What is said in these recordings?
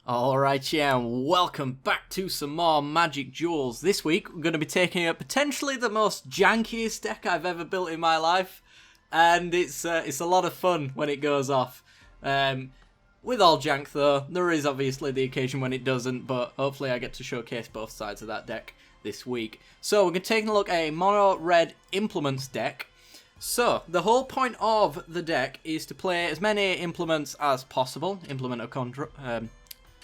Alright, yeah, and welcome back to some more Magic Duels. This week, we're going to be taking up potentially the most jankiest deck I've ever built in my life. And it's a lot of fun when it goes off. With all jank, though, there is obviously the occasion when it doesn't, but hopefully I get to showcase both sides of that deck this week. So, we're going to take a look at a mono-red implements deck. So, the whole point of the deck is to play as many implements as possible. Implement of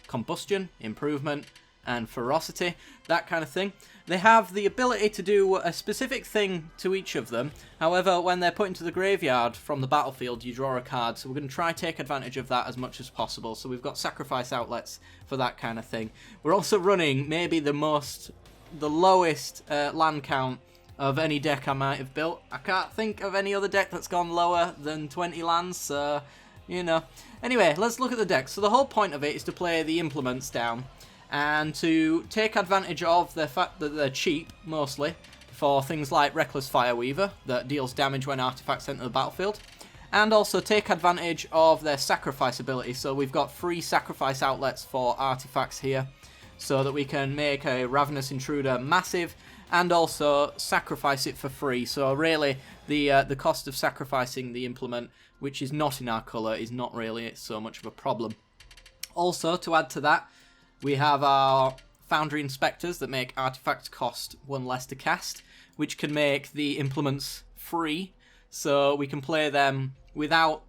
Combustion, Improvement, and Ferocity, that kind of thing. They have the ability to do a specific thing to each of them. However, when they're put into the graveyard from the battlefield, you draw a card. So we're going to try take advantage of that as much as possible. So we've got sacrifice outlets for that kind of thing. We're also running maybe the lowest land count of any deck I might have built. I can't think of any other deck that's gone lower than 20 lands, so you know. Anyway, let's look at the deck. So the whole point of it is to play the implements down and to take advantage of the fact that they're cheap, mostly, for things like Reckless Fireweaver, that deals damage when artifacts enter the battlefield, and also take advantage of their sacrifice ability. So we've got free sacrifice outlets for artifacts here, so that we can make a Ravenous Intruder massive, and also sacrifice it for free. So really, the cost of sacrificing the implement, which is not in our colour, is not really so much of a problem. Also, to add to that, we have our Foundry Inspectors that make artifacts cost 1 less to cast, which can make the implements free, so we can play them without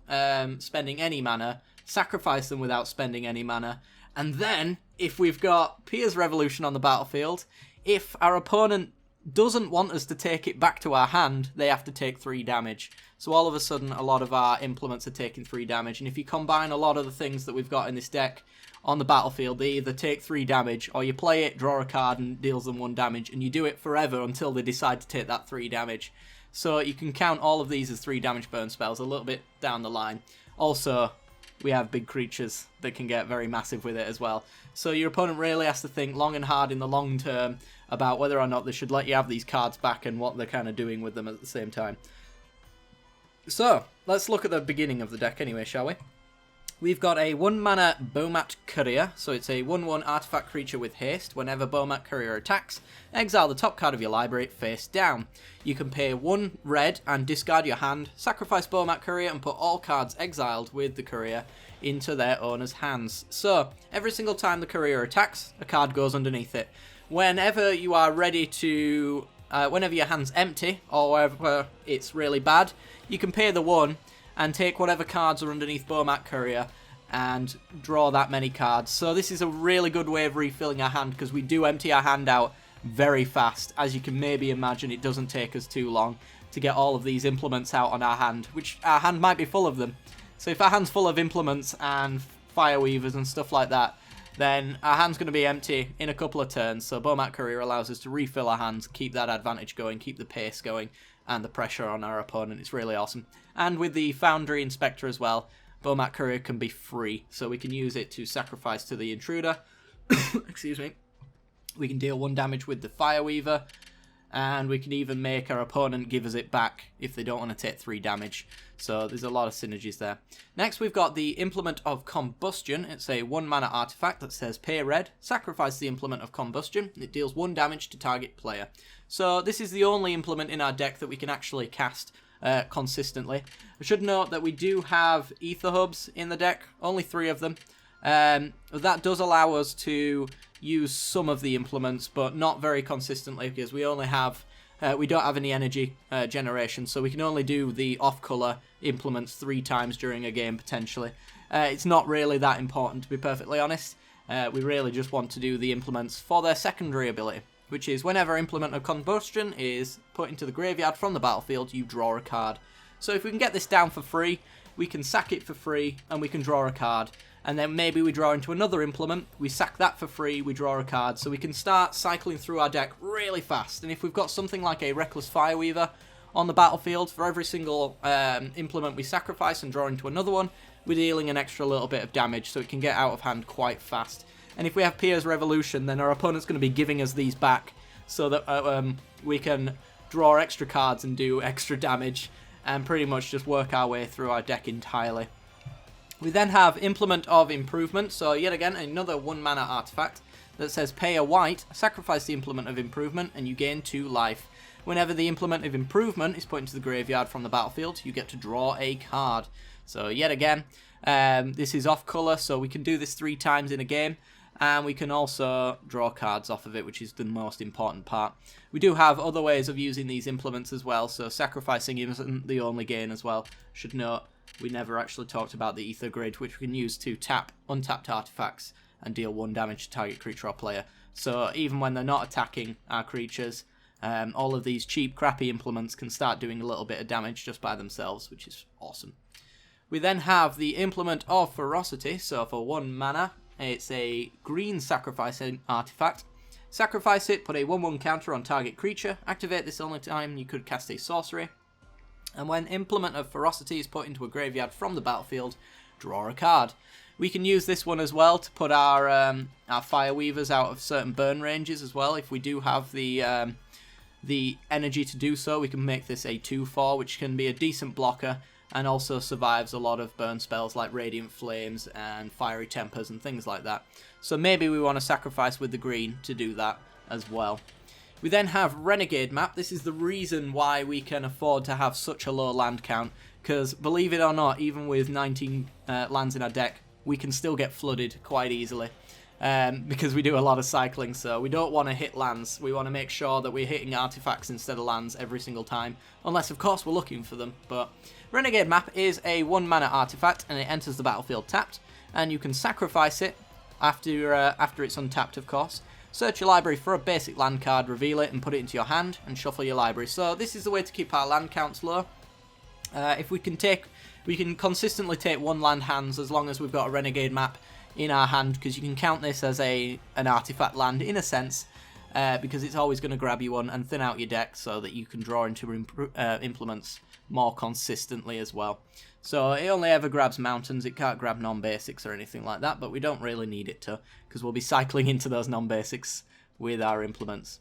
spending any mana, sacrifice them without spending any mana, and then, if we've got Pier's Revolution on the battlefield, if our opponent doesn't want us to take it back to our hand, they have to take 3 damage. So all of a sudden, a lot of our implements are taking 3 damage. And if you combine a lot of the things that we've got in this deck on the battlefield, they either take 3 damage, or you play it, draw a card, and deals them 1 damage. And you do it forever until they decide to take that 3 damage. So you can count all of these as 3 damage burn spells a little bit down the line. Also, we have big creatures that can get very massive with it as well. So your opponent really has to think long and hard in the long term about whether or not they should let you have these cards back and what they're kind of doing with them at the same time. So, let's look at the beginning of the deck anyway, shall we? We've got a 1-mana Bomat Courier, so it's a 1/1 artifact creature with haste. Whenever Bomat Courier attacks, exile the top card of your library face down. You can pay 1 red and discard your hand, sacrifice Bomat Courier, and put all cards exiled with the Courier into their owner's hands. So, every single time the Courier attacks, a card goes underneath it. Whenever you are ready to, whenever your hand's empty, or whenever it's really bad, you can pay the 1 and take whatever cards are underneath Bomat Courier and draw that many cards. So this is a really good way of refilling our hand, because we do empty our hand out very fast. As you can maybe imagine, it doesn't take us too long to get all of these implements out on our hand, which our hand might be full of them. So if our hand's full of implements and Fireweavers and stuff like that, then our hand's going to be empty in a couple of turns. So Bomat Courier allows us to refill our hands, keep that advantage going, keep the pace going, and the pressure on our opponent. It's really awesome. And with the Foundry Inspector as well, Bomat Courier can be free, so we can use it to sacrifice to the Intruder. Excuse me. We can deal 1 damage with the Fireweaver, and we can even make our opponent give us it back if they don't want to take 3 damage. So there's a lot of synergies there. Next, we've got the Implement of Combustion. It's a 1-mana artifact that says pay red, sacrifice the Implement of Combustion. It deals 1 damage to target player. So this is the only implement in our deck that we can actually cast consistently. I should note that we do have Ether Hubs in the deck, only 3 of them. That does allow us to use some of the implements, but not very consistently, because we only have we don't have any energy generation, so we can only do the off-color implements 3 times during a game, potentially. It's not really that important, to be perfectly honest. We really just want to do the implements for their secondary ability, which is whenever Implement of Combustion is put into the graveyard from the battlefield, you draw a card. So if we can get this down for free, we can sack it for free, and we can draw a card. And then maybe we draw into another implement, we sack that for free, we draw a card. So we can start cycling through our deck really fast. And if we've got something like a Reckless Fireweaver on the battlefield, for every single implement we sacrifice and draw into another one, we're dealing an extra little bit of damage, so it can get out of hand quite fast. And if we have Pier's Revolution, then our opponent's going to be giving us these back, so that we can draw extra cards and do extra damage, and pretty much just work our way through our deck entirely. We then have Implement of Improvement, so yet again another 1 mana artifact that says pay a white, sacrifice the Implement of Improvement, and you gain 2 life. Whenever the Implement of Improvement is put into the graveyard from the battlefield, you get to draw a card. So yet again, this is off colour, so we can do this 3 times in a game, and we can also draw cards off of it, which is the most important part. We do have other ways of using these implements as well, so sacrificing isn't the only gain as well. Should note, we never actually talked about the Ether Grid, which we can use to tap untapped artifacts and deal 1 damage to target creature or player. So even when they're not attacking our creatures, all of these cheap, crappy implements can start doing a little bit of damage just by themselves, which is awesome. We then have the Implement of Ferocity, so for 1 mana, it's a green sacrificing artifact. Sacrifice it, put a 1/1 counter on target creature, activate this only time you could cast a sorcery, and when Implement of Ferocity is put into a graveyard from the battlefield, draw a card. We can use this one as well to put our Fire Weavers out of certain burn ranges as well. If we do have the energy to do so, we can make this a 2/4, which can be a decent blocker, and also survives a lot of burn spells like Radiant Flames and Fiery Tempers and things like that. So maybe we want to sacrifice with the green to do that as well. We then have Renegade Map. This is the reason why we can afford to have such a low land count, because believe it or not, even with 19 lands in our deck, we can still get flooded quite easily. Because we do a lot of cycling, so we don't want to hit lands. We want to make sure that we're hitting artifacts instead of lands every single time, unless of course we're looking for them. But Renegade Map is a 1 mana artifact, and it enters the battlefield tapped, and you can sacrifice it after it's untapped, of course. Search your library for a basic land card, reveal it, and put it into your hand, and shuffle your library. So this is the way to keep our land counts low. If we can consistently take 1 land hands as long as we've got a Renegade Map in our hand, because you can count this as an artifact land in a sense, because it's always going to grab you one and thin out your deck so that you can draw into implements more consistently as well. So it only ever grabs mountains, it can't grab non-basics or anything like that, but we don't really need it to, because we'll be cycling into those non-basics with our implements.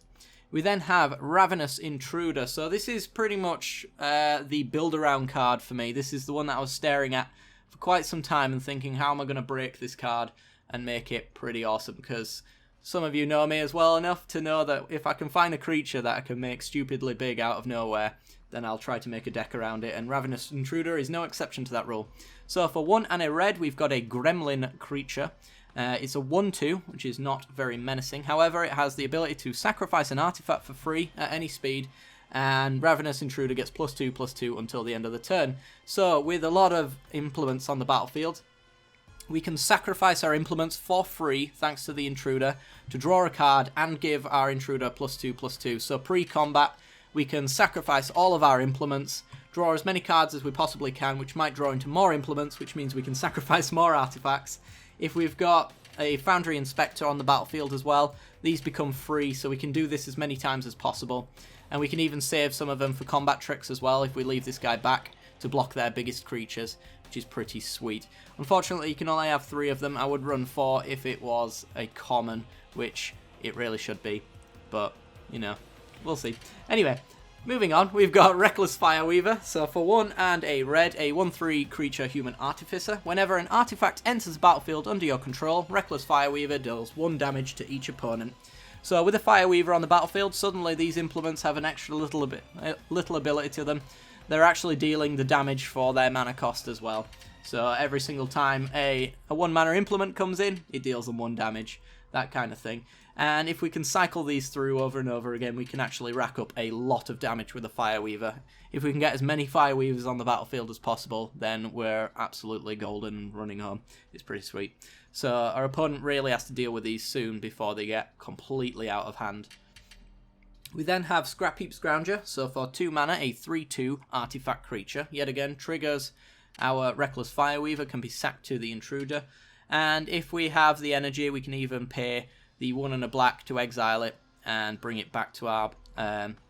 We then have Ravenous Intruder, so this is pretty much the build-around card for me. This is the one that I was staring at for quite some time and thinking, how am I going to break this card and make it pretty awesome? Because some of you know me as well enough to know that if I can find a creature that I can make stupidly big out of nowhere, then I'll try to make a deck around it, and Ravenous Intruder is no exception to that rule. So for 1 and a red, we've got a Gremlin creature. It's a 1/2, which is not very menacing. However, it has the ability to sacrifice an artifact for free at any speed, and Ravenous Intruder gets +2/+2 until the end of the turn. So with a lot of implements on the battlefield, we can sacrifice our implements for free, thanks to the Intruder, to draw a card and give our Intruder +2/+2. So pre-combat, we can sacrifice all of our implements, draw as many cards as we possibly can, which might draw into more implements, which means we can sacrifice more artifacts. If we've got a Foundry Inspector on the battlefield as well, these become free, so we can do this as many times as possible. And we can even save some of them for combat tricks as well if we leave this guy back to block their biggest creatures, which is pretty sweet. Unfortunately, you can only have 3 of them. I would run 4 if it was a common, which it really should be. But, you know, we'll see. Anyway, moving on, we've got Reckless Fireweaver. So for 1 and a red, a 1/3 creature human artificer. Whenever an artifact enters the battlefield under your control, Reckless Fireweaver deals 1 damage to each opponent. So with a Fireweaver on the battlefield, suddenly these implements have an extra little ability to them. They're actually dealing the damage for their mana cost as well. So every single time a 1 mana implement comes in, it deals them 1 damage, that kind of thing. And if we can cycle these through over and over again, we can actually rack up a lot of damage with a Fireweaver. If we can get as many Fireweavers on the battlefield as possible, then we're absolutely golden and running home. It's pretty sweet. So our opponent really has to deal with these soon before they get completely out of hand. We then have Scrapheap Scourge, so for 2 mana, a 3/2 artifact creature. Yet again, triggers our Reckless Fireweaver, can be sacked to the Intruder. And if we have the energy, we can even pay the 1 and a black to exile it and bring it back to our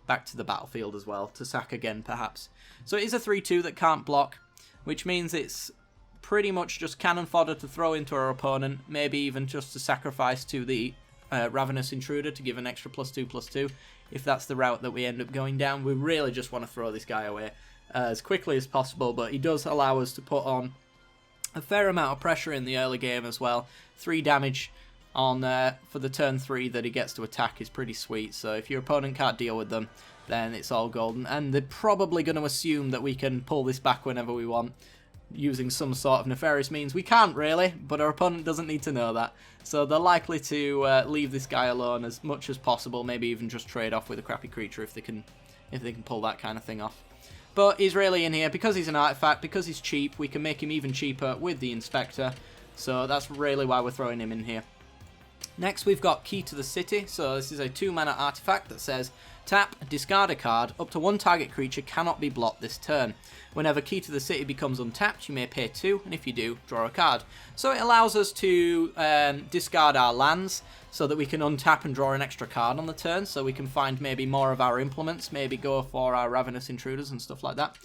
back to the battlefield as well, to sack again perhaps. So it is a 3/2 that can't block, which means it's pretty much just cannon fodder to throw into our opponent, maybe even just to sacrifice to the Ravenous Intruder to give an extra +2/+2. If that's the route that we end up going down, we really just want to throw this guy away as quickly as possible, but he does allow us to put on a fair amount of pressure in the early game as well. 3 damage on for the turn 3 that he gets to attack is pretty sweet. So if your opponent can't deal with them, then it's all golden. And they're probably going to assume that we can pull this back whenever we want, using some sort of nefarious means. We can't really, but our opponent doesn't need to know that. So they're likely to leave this guy alone as much as possible, maybe even just trade off with a crappy creature if they can pull that kind of thing off. But he's really in here because he's an artifact, because he's cheap. We can make him even cheaper with the Inspector, so that's really why we're throwing him in here. Next we've got Key to the City. So this is a 2-mana artifact that says tap, discard a card, up to 1 target creature cannot be blocked this turn. Whenever Key to the City becomes untapped, you may pay 2, and if you do, draw a card. So it allows us to discard our lands so that we can untap and draw an extra card on the turn, so we can find maybe more of our implements, maybe go for our Ravenous Intruders and stuff like that.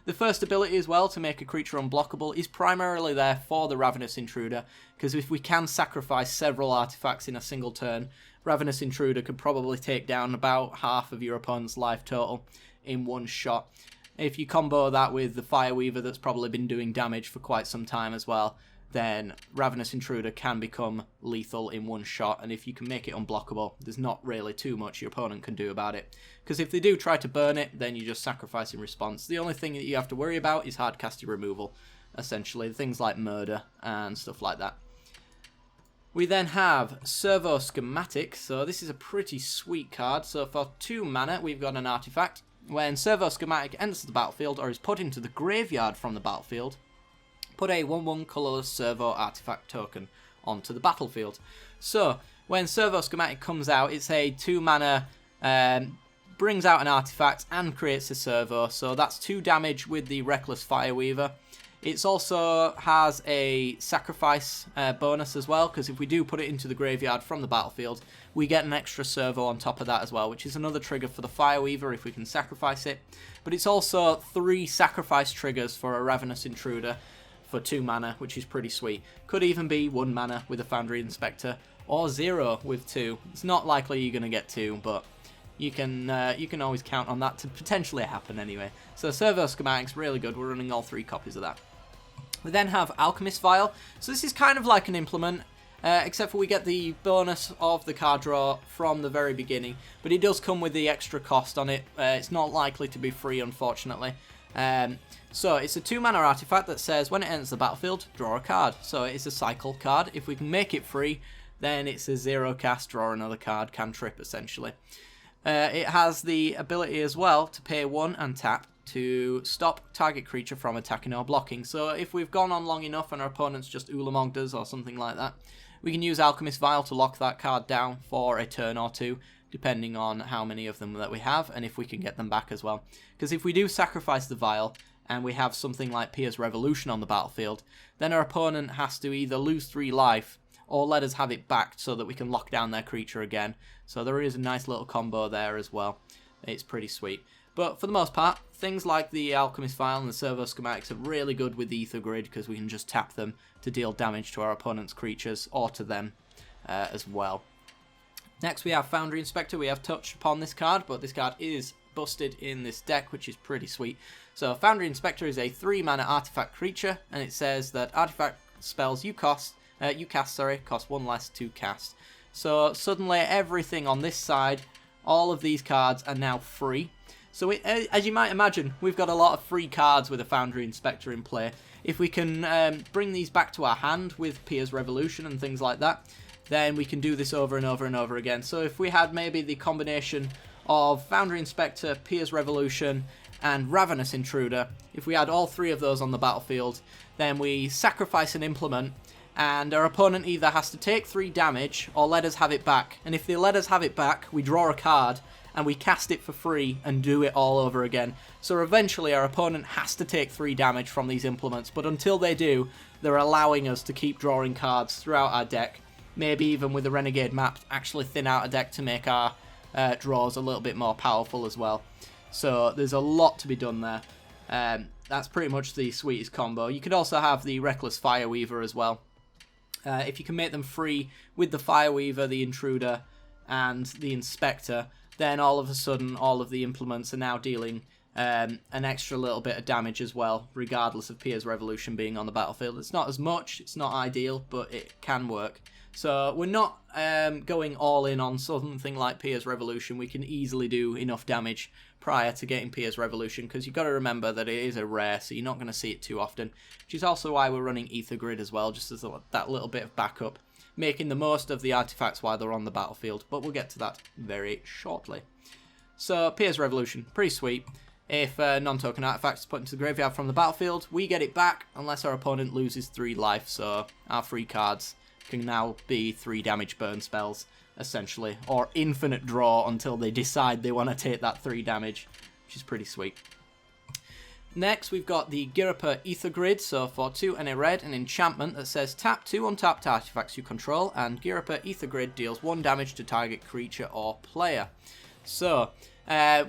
The first ability as well, to make a creature unblockable, is primarily there for the Ravenous Intruder, because if we can sacrifice several artifacts in a single turn, Ravenous Intruder could probably take down about half of your opponent's life total in one shot. If you combo that with the Fireweaver that's probably been doing damage for quite some time as well, then Ravenous Intruder can become lethal in one shot, and if you can make it unblockable, there's not really too much your opponent can do about it. Because if they do try to burn it, then you just sacrifice in response. The only thing that you have to worry about is hardcasting removal, essentially, things like murder and stuff like that. We then have Schematic, so this is a pretty sweet card. So for 2 mana, we've got an artifact. When Schematic enters the battlefield or is put into the graveyard from the battlefield, put a 1/1 colourless servo artifact token onto the battlefield. So when Schematic comes out, it's a 2 mana, brings out an artifact and creates a servo. So that's 2 damage with the Reckless Fireweaver. It also has a sacrifice bonus as well, because if we do put it into the graveyard from the battlefield, we get an extra servo on top of that as well, which is another trigger for the Fireweaver if we can sacrifice it. But it's also 3 sacrifice triggers for a Ravenous Intruder for 2 mana, which is pretty sweet. Could even be 1 mana with a Foundry Inspector, or 0 with 2. It's not likely you're going to get 2, but you can always count on that to potentially happen anyway. So Schematic's really good. We're running all 3 copies of that. We then have Alchemist File. So this is kind of like an implement, except for we get the bonus of the card draw from the very beginning, but it does come with the extra cost on it. It's not likely to be free, unfortunately. So it's a 2 mana artifact that says when it enters the battlefield, draw a card. So it's a cycle card. If we can make it free, then it's a 0 cast, draw another card, cantrip essentially. It has the ability as well to pay 1 and tap to stop target creature from attacking or blocking. So if we've gone on long enough and our opponent's just Ulamogged us or something like that, we can use Alchemist File to lock that card down for a turn or 2, depending on how many of them that we have and if we can get them back as well. Because if we do sacrifice the Vial and we have something like Pierre's Revolution on the battlefield, then our opponent has to either lose 3 life or let us have it back so that we can lock down their creature again. So there is a nice little combo there as well. It's pretty sweet. But for the most part, things like the Alchemist File and the Servo Schematics are really good with the Ether Grid, because we can just tap them to deal damage to our opponent's creatures or to them as well. Next we have Foundry Inspector. We have touched upon this card, but this card is busted in this deck, which is pretty sweet. So Foundry Inspector is a 3 mana artifact creature, and it says that artifact spells you cast cost 1 less to cast. So suddenly everything on this side, all of these cards are now free. So as you might imagine, we've got a lot of free cards with a Foundry Inspector in play. If we can bring these back to our hand with Pierre's Revolution and things like that, then we can do this over and over and over again. So if we had maybe the combination of Foundry Inspector, Pierre's Revolution, and Ravenous Intruder, if we had all 3 of those on the battlefield, then we sacrifice an implement, and our opponent either has to take 3 damage or let us have it back. And if they let us have it back, we draw a card and we cast it for free and do it all over again. So eventually our opponent has to take 3 damage from these implements, but until they do, they're allowing us to keep drawing cards throughout our deck. Maybe even with the Renegade Map, actually thin out a deck to make our draws a little bit more powerful as well. So there's a lot to be done there. That's pretty much the sweetest combo. You could also have the Reckless Fireweaver as well. If you can make them free with the Fireweaver, the Intruder, and the Inspector, then all of a sudden all of the implements are now dealing an extra little bit of damage as well, regardless of Pierre's Revolution being on the battlefield. It's not as much, it's not ideal, but it can work. So we're not going all in on something like Pierre's Revolution. We can easily do enough damage prior to getting Pierre's Revolution, because you've got to remember that it is a rare, so you're not going to see it too often, which is also why we're running Ether Grid as well, just as that little bit of backup, making the most of the artifacts while they're on the battlefield, but we'll get to that very shortly. So Pierre's Revolution, pretty sweet. If non-token artifacts put into the graveyard from the battlefield, we get it back unless our opponent loses 3 life, so our free cards can now be 3 damage burn spells, essentially, or infinite draw until they decide they want to take that 3 damage, which is pretty sweet. Next, we've got the Ghirapur Ether Grid, so for 2 and a red, an enchantment that says tap 2 untapped artifacts you control, and Ghirapur Ether Grid deals 1 damage to target creature or player. So,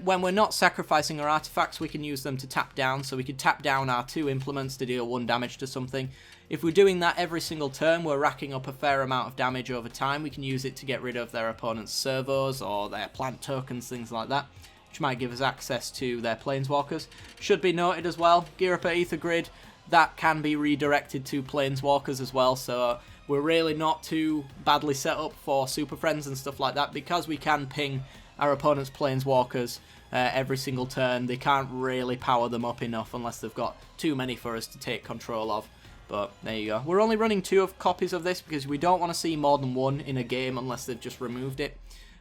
when we're not sacrificing our artifacts, we can use them to tap down, so we could tap down our 2 implements to deal 1 damage to something. If we're doing that every single turn, we're racking up a fair amount of damage over time. We can use it to get rid of their opponent's servos or their plant tokens, things like that, which might give us access to their planeswalkers. Should be noted as well, Ghirapur Ether Grid, that can be redirected to planeswalkers as well, so we're really not too badly set up for Super Friends and stuff like that, because we can ping our opponent's planeswalkers every single turn. They can't really power them up enough unless they've got too many for us to take control of. But there you go. We're only running 2 copies of this because we don't want to see more than 1 in a game unless they've just removed it.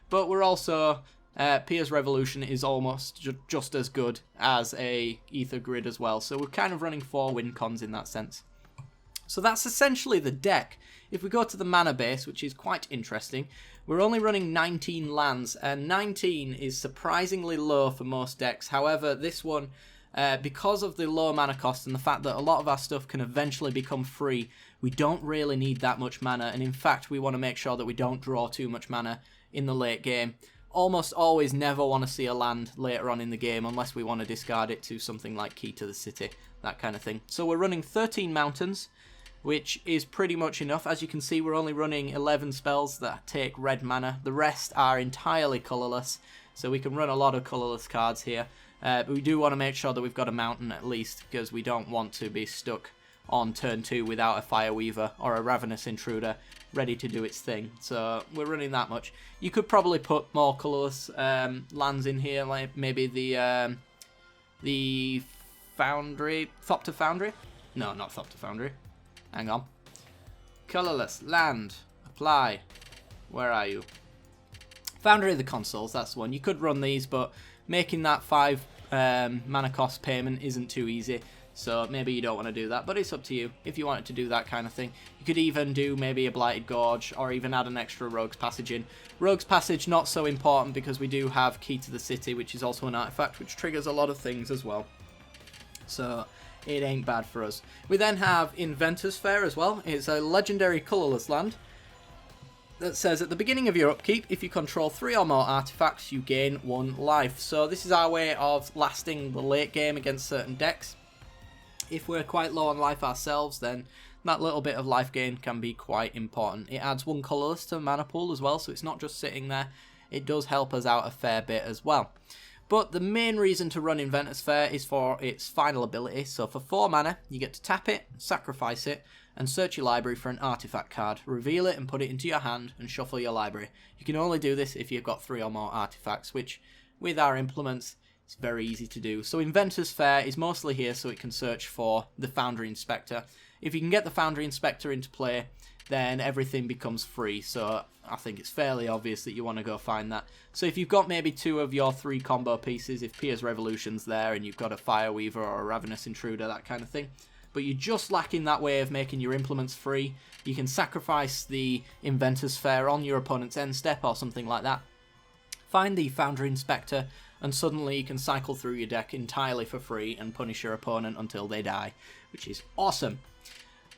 But we're also... Pierre's Revolution is almost just as good as a Ether Grid as well. So we're kind of running 4 win cons in that sense. So that's essentially the deck. If we go to the mana base, which is quite interesting, we're only running 19 lands, and 19 is surprisingly low for most decks. However, this one, because of the low mana cost and the fact that a lot of our stuff can eventually become free, we don't really need that much mana, and in fact we want to make sure that we don't draw too much mana in the late game. Almost always never want to see a land later on in the game unless we want to discard it to something like Key to the City, that kind of thing. So we're running 13 mountains, which is pretty much enough. As you can see, we're only running 11 spells that take red mana. The rest are entirely colourless, so we can run a lot of colourless cards here. But we do want to make sure that we've got a mountain at least, because we don't want to be stuck on turn 2 without a Fireweaver or a Ravenous Intruder ready to do its thing. So we're running that much. You could probably put more colourless lands in here, like maybe the Foundry, Thopter Foundry? No, not Thopter Foundry. Hang on. Colourless land. Apply. Where are you? Foundry of the Consoles, that's the one. You could run these, but making that 5 mana cost payment isn't too easy. So maybe you don't want to do that, but it's up to you if you wanted to do that kind of thing. You could even do maybe a Blighted Gorge, or even add an extra Rogue's Passage in. Rogue's Passage not so important because we do have Key to the City, which is also an artifact which triggers a lot of things as well. So it ain't bad for us. We then have Inventors Faire as well. It's a legendary colourless land that says at the beginning of your upkeep, if you control 3 or more artifacts, you gain 1 life. So this is our way of lasting the late game against certain decks. If we're quite low on life ourselves, then that little bit of life gain can be quite important. It adds 1 colourless to the mana pool as well, so it's not just sitting there. It does help us out a fair bit as well. But the main reason to run Inventors Faire is for its final ability. So for 4 mana, you get to tap it, sacrifice it, and search your library for an artifact card. Reveal it and put it into your hand and shuffle your library. You can only do this if you've got 3 or more artifacts, which with our implements, it's very easy to do. So Inventors Faire is mostly here so it can search for the Foundry Inspector. If you can get the Foundry Inspector into play, then everything becomes free. So I think it's fairly obvious that you want to go find that. So if you've got maybe 2 of your 3 combo pieces, if Pierre's Revolution's there and you've got a Fireweaver or a Ravenous Intruder, that kind of thing, but you're just lacking that way of making your implements free, you can sacrifice the Inventors Faire on your opponent's end step or something like that. Find the Foundry Inspector, and suddenly you can cycle through your deck entirely for free and punish your opponent until they die, which is awesome.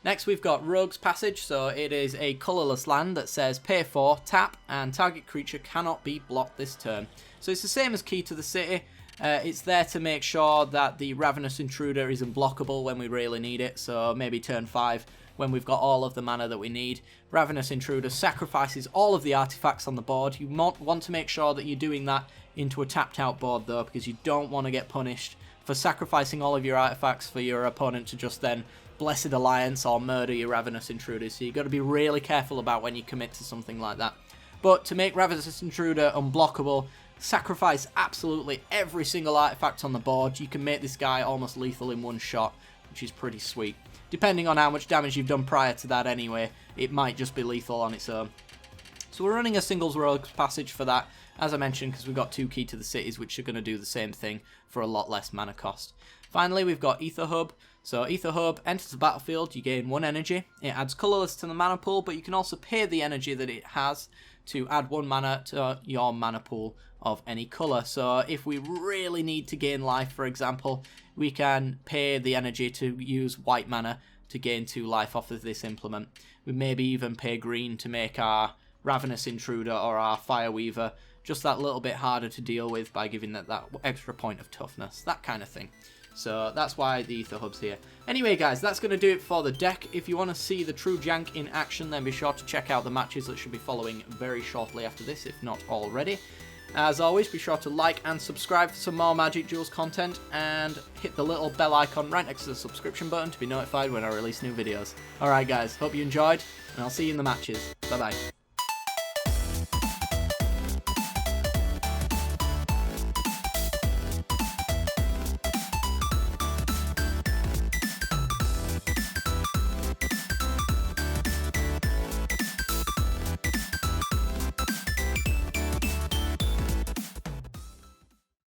Next we've got Rogue's Passage, so it is a colourless land that says pay 4, tap, and target creature cannot be blocked this turn. So it's the same as Key to the City, It's there to make sure that the Ravenous Intruder is unblockable when we really need it, so maybe turn 5 when we've got all of the mana that we need. Ravenous Intruder sacrifices all of the artifacts on the board. You want to make sure that you're doing that into a tapped out board though, because you don't want to get punished for sacrificing all of your artifacts for your opponent to just then Blessed Alliance or murder your Ravenous Intruders. So you've got to be really careful about when you commit to something like that. But to make Ravenous Intruder unblockable, sacrifice absolutely every single artifact on the board. You can make this guy almost lethal in one shot, which is pretty sweet. Depending on how much damage you've done prior to that anyway, it might just be lethal on its own. So we're running a singles rogue passage for that, as I mentioned, because we've got 2 Key to the Cities, which are going to do the same thing for a lot less mana cost. Finally, we've got Ether Hub. So Ether Hub enters the battlefield, you gain 1 energy. It adds colourless to the mana pool, but you can also pay the energy that it has to add 1 mana to your mana pool of any colour. So if we really need to gain life, for example, we can pay the energy to use white mana to gain 2 life off of this implement. We maybe even pay green to make our Ravenous Intruder or our Fireweaver just that little bit harder to deal with by giving it that extra point of toughness, that kind of thing. So that's why the Ether Hub's here. Anyway guys, that's going to do it for the deck. If you want to see the true jank in action, then be sure to check out the matches that should be following very shortly after this, if not already. As always, be sure to like and subscribe for some more Magic Duels content, and hit the little bell icon right next to the subscription button to be notified when I release new videos. Alright guys, hope you enjoyed, and I'll see you in the matches. Bye bye.